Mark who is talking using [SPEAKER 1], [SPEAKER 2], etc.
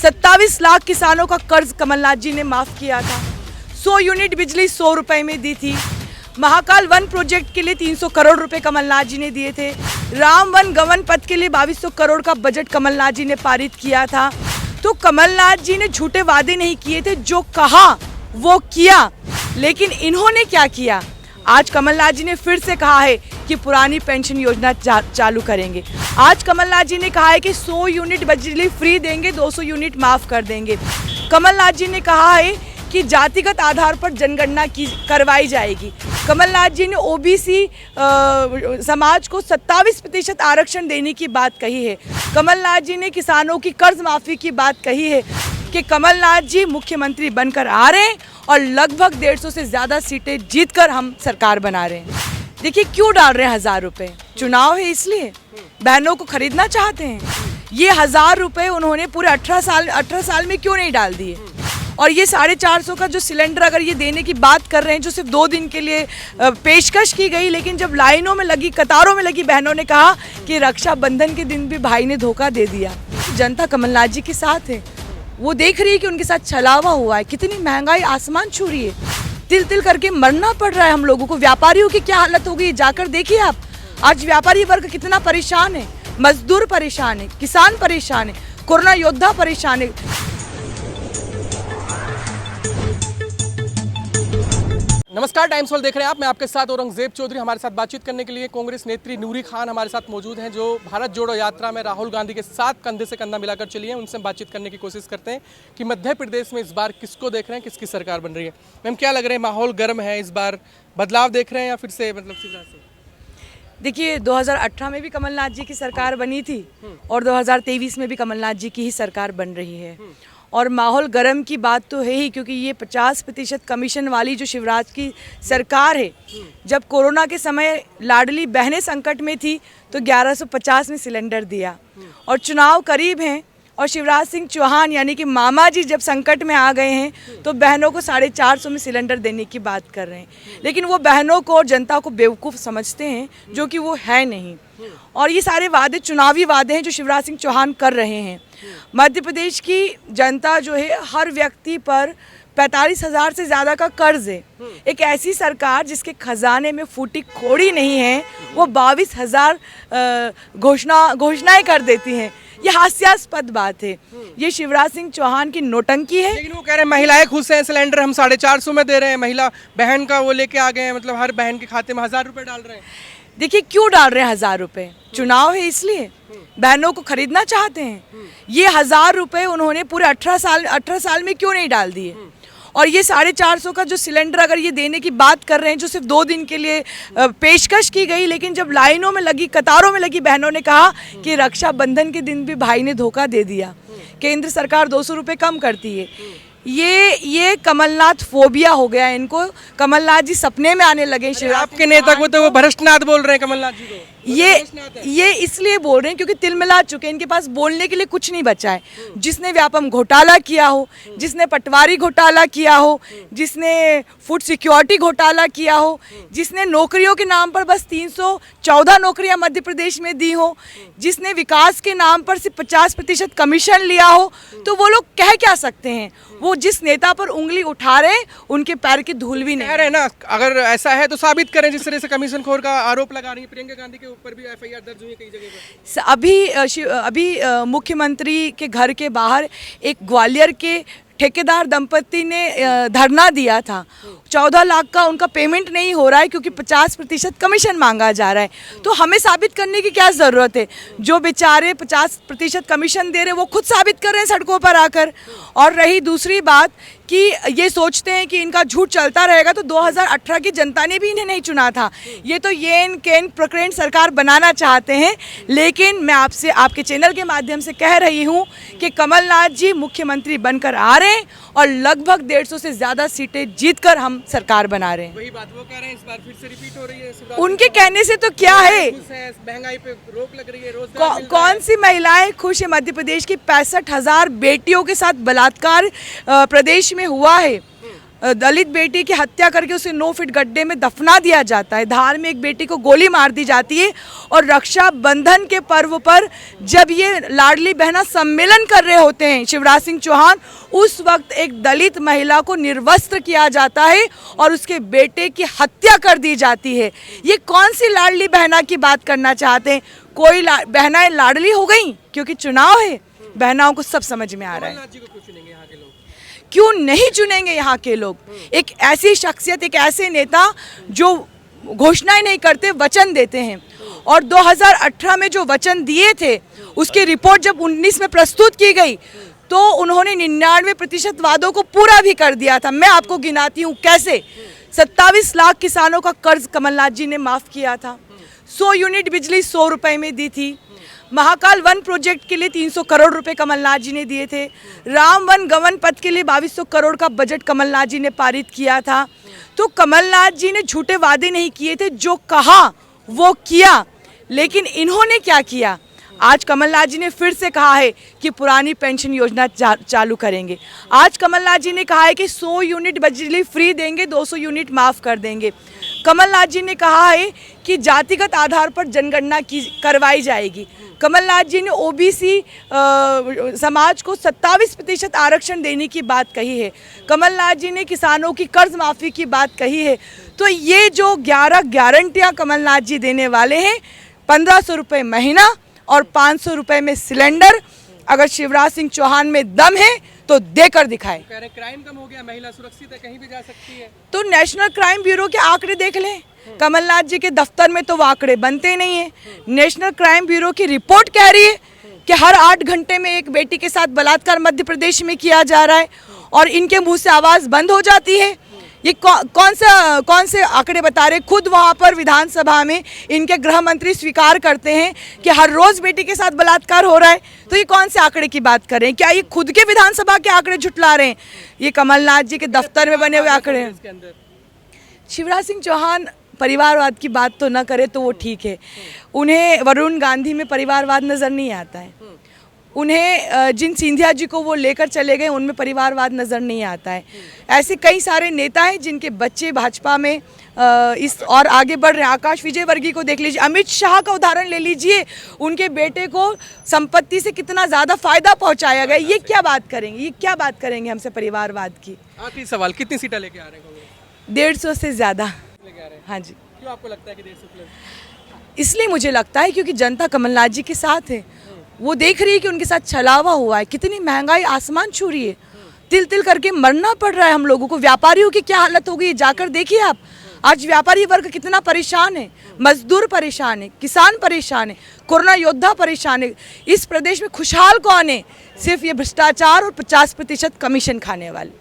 [SPEAKER 1] 27 लाख किसानों का कर्ज कमलनाथ जी ने माफ किया था। 100 यूनिट बिजली 100 रुपए में दी थी। महाकाल वन प्रोजेक्ट के लिए 300 करोड़ रुपए कमलनाथ जी ने दिए थे। राम वन गमन पथ के लिए 2200 करोड़ का बजट कमलनाथ जी ने पारित किया था। तो कमलनाथ जी ने झूठे वादे नहीं किए थे, जो कहा वो किया। लेकिन इन्होंने क्या किया? आज कमलनाथ जी ने फिर से कहा है कि पुरानी पेंशन योजना चालू करेंगे। आज कमलनाथ जी ने कहा है कि 100 यूनिट बिजली फ्री देंगे, 200 यूनिट माफ़ कर देंगे। कमलनाथ जी ने कहा है कि जातिगत आधार पर जनगणना करवाई जाएगी। कमलनाथ जी ने ओबीसी समाज को 27% आरक्षण देने की बात कही है। कमलनाथ जी ने किसानों की कर्ज माफ़ी की बात कही है कि कमलनाथ जी मुख्यमंत्री बनकर आ रहे हैं और लगभग 150 से ज़्यादा सीटें जीतकर हम सरकार बना रहे हैं। देखिए क्यों डाल रहे हैं 1000 रुपये? चुनाव है इसलिए। बहनों को खरीदना चाहते हैं। ये 1000 रुपये उन्होंने पूरे 18 साल में क्यों नहीं डाल दिए? और ये 450 का जो सिलेंडर अगर ये देने की बात कर रहे हैं, जो सिर्फ 2 दिन के लिए पेशकश की गई, लेकिन जब लाइनों में लगी, कतारों में लगी बहनों ने कहा कि रक्षाबंधन के दिन भी भाई ने धोखा दे दिया। जनता कमलनाथ जी के साथ है। वो देख रही है कि उनके साथ छलावा हुआ है। कितनी महंगाई आसमान छू रही है। तिल तिल करके मरना पड़ रहा है हम लोगों को। व्यापारियों की क्या हालत हो गई जाकर देखिए आप। आज व्यापारी वर्ग कितना परेशान है, मजदूर परेशान है, किसान परेशान है, कोरोना योद्धा परेशान है।
[SPEAKER 2] नमस्कार, टाइम्स वर्ल्ड देख रहे हैं आप। मैं आपके साथ औरंगजेब चौधरी। हमारे साथ बातचीत करने के लिए कांग्रेस नेत्री नूरी खान हमारे साथ मौजूद हैं, जो भारत जोड़ो यात्रा में राहुल गांधी के साथ कंधे से कंधा मिलाकर चली हैं। उनसे बातचीत करने की कोशिश करते हैं कि मध्य प्रदेश में इस बार किसको देख रहे हैं, किसकी सरकार बन रही है। मैम क्या लग रहा है, माहौल गर्म है इस बार, बदलाव देख रहे हैं या फिर से मतलब शिवराज से?
[SPEAKER 1] देखिए 2018 में भी कमलनाथ जी की सरकार बनी थी और 2023 में भी कमलनाथ जी की ही सरकार बन रही है। और माहौल गर्म की बात तो है ही, क्योंकि ये 50% कमीशन वाली जो शिवराज की सरकार है, जब कोरोना के समय लाडली बहनें संकट में थी तो 1150 में सिलेंडर दिया। और चुनाव करीब हैं और शिवराज सिंह चौहान यानी कि मामा जी जब संकट में आ गए हैं तो बहनों को 450 में सिलेंडर देने की बात कर रहे हैं। लेकिन वो बहनों को और जनता को बेवकूफ़ समझते हैं, जो कि वो है नहीं। और ये सारे वादे चुनावी वादे हैं जो शिवराज सिंह चौहान कर रहे हैं। मध्य प्रदेश की जनता जो है, हर व्यक्ति पर 45,000 से ज़्यादा का कर्ज है। एक ऐसी सरकार जिसके खजाने में फूटी खोड़ी नहीं है, वो 22,000 घोषणाएं कर देती हैं। ये हास्यास्पद बात है। ये शिवराज सिंह चौहान की नोटंकी है।
[SPEAKER 2] लेकिन वो कह रहे हैं महिलाएं खुश हैं, सिलेंडर हम 450 में दे रहे हैं। महिला बहन का वो लेके आ गए हैं, मतलब हर बहन के खाते में 1000 रुपये डाल रहे हैं।
[SPEAKER 1] देखिए क्यों डाल रहे हैं 1000 रुपये? चुनाव है इसलिए। बहनों को खरीदना चाहते हैं। ये 1000 रुपये उन्होंने पूरे 18 साल में क्यों नहीं डाल दिए? और ये 450 का जो सिलेंडर अगर ये देने की बात कर रहे हैं, जो सिर्फ 2 दिन के लिए पेशकश की गई, लेकिन जब लाइनों में लगी, कतारों में लगी बहनों ने कहा कि रक्षाबंधन के दिन भी भाई ने धोखा दे दिया। केंद्र सरकार 200 रुपये कम करती है। ये कमलनाथ फोबिया हो गया है इनको। कमलनाथ जी सपने में आने लगे।
[SPEAKER 2] आपके नेता को तो वो भ्रष्टनाथ बोल रहे हैं कमलनाथ जी को।
[SPEAKER 1] ये इसलिए बोल रहे हैं क्योंकि तिल मिला चुके हैं। इनके पास बोलने के लिए कुछ नहीं बचा है। जिसने व्यापम घोटाला किया हो, जिसने पटवारी घोटाला किया हो, जिसने फूड सिक्योरिटी घोटाला किया हो, जिसने नौकरियों के नाम पर बस 314 नौकरियां मध्य प्रदेश में दी हो, जिसने विकास के नाम पर सिर्फ 50% कमीशन लिया हो, तो वो लोग कह क्या सकते हैं? वो जिस नेता पर उंगली उठा रहे हैं उनके पैर की धूल भी नहीं
[SPEAKER 2] कह रहे हैं ना। अगर ऐसा है तो साबित करें। जिस तरह से कमीशन खोर का आरोप लगा रही है, प्रियंका गांधी के ऊपर भी एफआईआर दर्ज हुई है कई जगह पर।
[SPEAKER 1] अभी मुख्यमंत्री के घर के बाहर एक ग्वालियर के ठेकेदार दंपति ने धरना दिया था। 14 लाख का उनका पेमेंट नहीं हो रहा है क्योंकि 50% कमीशन मांगा जा रहा है। तो हमें साबित करने की क्या ज़रूरत है? जो बेचारे 50% कमीशन दे रहे हैं वो खुद साबित कर रहे हैं सड़कों पर आकर। और रही दूसरी बात कि ये सोचते हैं कि इनका झूठ चलता रहेगा, तो 2018 की जनता ने भी इन्हें नहीं चुना था। ये तो येन केन प्रकरण सरकार बनाना चाहते हैं। लेकिन मैं आपसे, आपके चैनल के माध्यम से कह रही हूँ कि कमलनाथ जी मुख्यमंत्री बनकर आ रहे हैं और लगभग 150 से ज़्यादा सीटें जीतकर हम सरकार बना रहे हैं।
[SPEAKER 2] वही बात वो कह रहे हैं, इस बार फिर से रिपीट हो रही है।
[SPEAKER 1] उनके कहने से तो क्या है?
[SPEAKER 2] महंगाई पे रोक लग रही है।
[SPEAKER 1] कौन सी महिलाएं खुश है? मध्य प्रदेश की 65,000 बेटियों के साथ बलात्कार प्रदेश में हुआ है। दलित बेटी की हत्या करके उसे 9 फीट गड्ढे में दफना दिया जाता है। धार में एक बेटी को गोली मार दी जाती है और रक्षाबंधन के पर्व पर जब ये लाडली बहना सम्मेलन कर रहे होते हैं शिवराज सिंह चौहान, उस वक्त एक दलित महिला को निर्वस्त्र किया जाता है और उसके बेटे की हत्या कर दी जाती है। ये कौन सी लाडली बहना की बात करना चाहते हैं? कोई बहनाएं लाडली हो गई क्योंकि चुनाव है। बहनाओं को सब समझ में आ रहा है।
[SPEAKER 2] कमलनाथ जी को क्यों चुनेंगे यहाँ के लोग?
[SPEAKER 1] क्यों नहीं चुनेंगे यहाँ के लोग? एक ऐसी शख्सियत, एक ऐसे नेता जो घोषणाएं नहीं करते, वचन देते हैं। और 2018 में जो वचन दिए थे उसकी रिपोर्ट जब 19 में प्रस्तुत की गई तो उन्होंने 99% वादों को पूरा भी कर दिया था। मैं आपको गिनाती हूँ कैसे। 27 लाख किसानों का कर्ज कमलनाथ जी ने माफ़ किया था। 100 यूनिट बिजली 100 रुपए में दी थी। महाकाल वन प्रोजेक्ट के लिए 300 करोड़ रुपए कमलनाथ जी ने दिए थे। राम वन गवन पथ के लिए 2200 करोड़ का बजट कमलनाथ जी ने पारित किया था। तो कमलनाथ जी ने झूठे वादे नहीं किए थे, जो कहा वो किया। लेकिन इन्होंने क्या किया? आज कमलनाथ जी ने फिर से कहा है कि पुरानी पेंशन योजना चालू करेंगे। आज कमलनाथ जी ने कहा है कि 100 यूनिट बिजली फ्री देंगे, 200 यूनिट माफ़ कर देंगे। कमलनाथ जी ने कहा है कि जातिगत आधार पर जनगणना करवाई जाएगी। कमलनाथ जी ने ओबीसी समाज को 27% आरक्षण देने की बात कही है। कमलनाथ जी ने किसानों की कर्ज माफ़ी की बात कही है। तो ये जो 11 गारंटियाँ कमलनाथ जी देने वाले हैं, 1500 रुपये महीना और 500 रुपये में सिलेंडर, अगर शिवराज सिंह चौहान में दम है तो देकर दिखाए।
[SPEAKER 2] कह रहे क्राइम कम हो गया, महिला सुरक्षित है, कहीं भी जा सकती है।
[SPEAKER 1] तो नेशनल क्राइम ब्यूरो के आंकड़े देख लें। कमलनाथ जी के दफ्तर में तो वो आंकड़े बनते नहीं है। नेशनल क्राइम ब्यूरो की रिपोर्ट कह रही है कि हर 8 घंटे में एक बेटी के साथ बलात्कार मध्य प्रदेश में किया जा रहा है और इनके मुंह से आवाज़ बंद हो जाती है। ये कौन से आंकड़े बता रहे? खुद वहाँ पर विधानसभा में इनके गृह मंत्री स्वीकार करते हैं कि हर रोज़ बेटी के साथ बलात्कार हो रहा है। तो ये कौन से आंकड़े की बात कर रहे हैं? क्या ये खुद के विधानसभा के आंकड़े झुटला रहे हैं? ये कमलनाथ जी के दफ्तर में बने हुए आंकड़े हैं। शिवराज सिंह चौहान परिवारवाद की बात तो न करे तो वो ठीक है। उन्हें वरुण गांधी में परिवारवाद नज़र नहीं आता है। उन्हें जिन सिंधिया जी को वो लेकर चले गए उनमें परिवारवाद नज़र नहीं आता है। ऐसे कई सारे नेता हैं जिनके बच्चे भाजपा में इस और आगे बढ़ रहे हैं। आकाश विजयवर्गीय को देख लीजिए, अमित शाह का उदाहरण ले लीजिए, उनके बेटे को संपत्ति से कितना ज़्यादा फायदा पहुंचाया गया। ये क्या बात करेंगे? ये क्या बात करेंगे हमसे परिवारवाद की?
[SPEAKER 2] आखिरी सवाल, कितनी सीटें लेके आ रहे हैं?
[SPEAKER 1] 150 से ज़्यादा
[SPEAKER 2] लेके आ रहे हैं।
[SPEAKER 1] हाँ जी।
[SPEAKER 2] क्यों आपको लगता है कि 150 प्लस?
[SPEAKER 1] इसलिए मुझे लगता है क्योंकि जनता कमलनाथ जी के साथ है। वो देख रही है कि उनके साथ छलावा हुआ है, कितनी महंगाई आसमान छू रही है, तिल तिल करके मरना पड़ रहा है हम लोगों को। व्यापारियों की क्या हालत हो गई है, जाकर देखिए आप। आज व्यापारी वर्ग कितना परेशान है, मजदूर परेशान है, किसान परेशान है, कोरोना योद्धा परेशान है। इस प्रदेश में खुशहाल कौन है? सिर्फ ये भ्रष्टाचार और 50% कमीशन खाने वाले।